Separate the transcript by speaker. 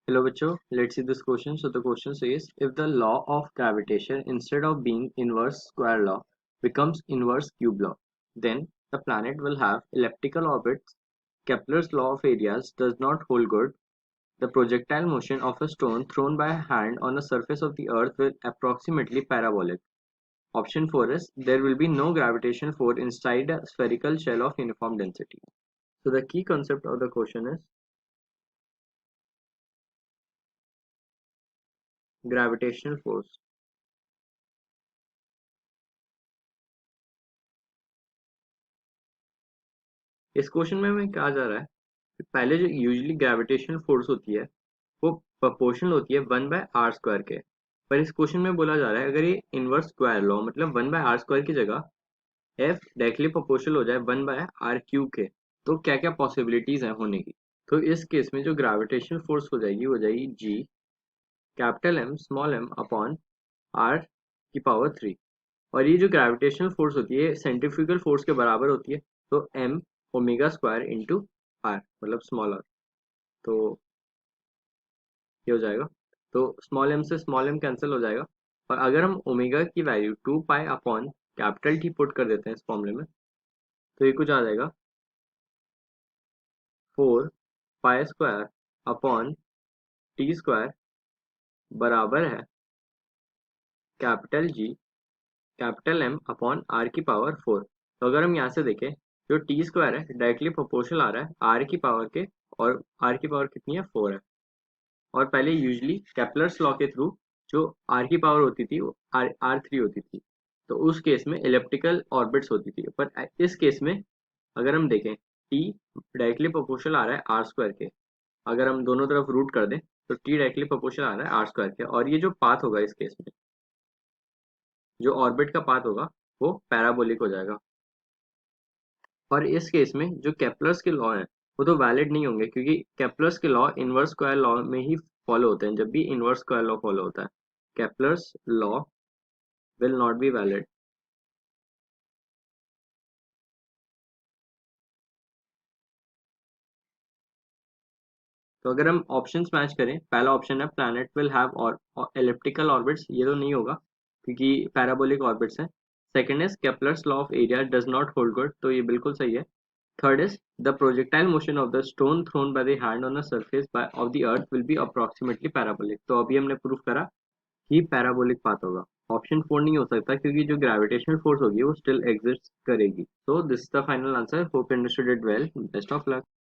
Speaker 1: Hello, Bacho. Let's see this question. So the question says, if the law of gravitation instead of being inverse square law becomes inverse cube law, then the planet will have elliptical orbits. Kepler's law of areas does not hold good. The projectile motion of a stone thrown by a hand on the surface of the earth will approximately parabolic. Option 4 is, there will be no gravitational force inside a spherical shell of uniform density. So the key concept of the question is gravitational force. इस question में हमें कहा जा रहा है कि पहले जो यूजुअली ग्रेविटेशनल फोर्स होती है वो प्रोपोर्शनल होती है 1/r² के। पर इस क्वेश्चन में बोला जा रहा है अगर ये इनवर्स स्क्वायर लॉ मतलब 1/r² की जगह एफ डायरेक्टली प्रोपोर्शनल हो जाए 1/r³ के, तो क्या क्या पॉसिबिलिटीज है होने की। तो इस केस में जो ग्रेविटेशनल फोर्स हो जाएगी वो जाएगी G capital M small m upon r⁻³ और ये जो ग्रेविटेशनल फोर्स होती है सेंट्रीफ्यूगल फोर्स के बराबर होती है। तो m omega square into r मतलब स्मॉल आर। तो ये हो जाएगा। तो स्मॉल एम से स्मॉल एम कैंसिल हो जाएगा और अगर हम ओमेगा की value 2 pi upon capital T put कर देते हैं इस फॉर्मूले में, तो ये कुछ आ जाएगा 4 pi square upon T square बराबर है capital G capital M upon r⁴। तो अगर हम यहाँ से देखें जो टी स्क्वायर है डायरेक्टली प्रोपोर्शनल आ रहा है आर की पावर के, और आर की पावर कितनी है 4 है। और पहले यूजुअली केपलर्स लॉ के थ्रू जो आर की पावर होती थी वो r3 होती थी, तो उस केस में इलेप्टिकल ऑर्बिट्स होती थी। पर इस केस में अगर हम देखें टी डायरेक्टली प्रोपोर्शनल आ रहा है r² के, अगर हम दोनों तरफ रूट कर दें तो टी डायरेक्टली प्रोपोर्शनल आ रहा है r² के, और ये जो पाथ होगा इस केस में जो ऑर्बिट का पाथ होगा वो पैराबोलिक हो जाएगा। और इस केस में जो केपलर्स के लॉ हैं वो तो वैलिड नहीं होंगे क्योंकि केपलर्स के लॉ इनवर्स स्क्वायर लॉ में ही फॉलो होते हैं। जब भी इनवर्स स्क्वायर लॉ फॉलो होता है Kepler's law will not be valid. तो अगर हम ऑप्शंस मैच करें, पहला ऑप्शन है प्लैनेट विल हैव और एलिप्टिकल ऑर्बिट्स, ये तो नहीं होगा क्योंकि पैराबोलिक ऑर्बिट्स हैं। Second is Kepler's law of area does not hold good, तो ये बिल्कुल सही है। Third is the projectile motion of the stone thrown by the hand on the surface of the earth will be approximately parabolic। तो अभी हमने proof करा कि पैराबोलिक पाथ होगा। ऑप्शन 4 नहीं हो सकता क्योंकि जो ग्रेविटेशनल फोर्स होगी वो स्टिल एग्जिस्ट करेगी। So this is the final answer. Hope you understood it well. Best of luck.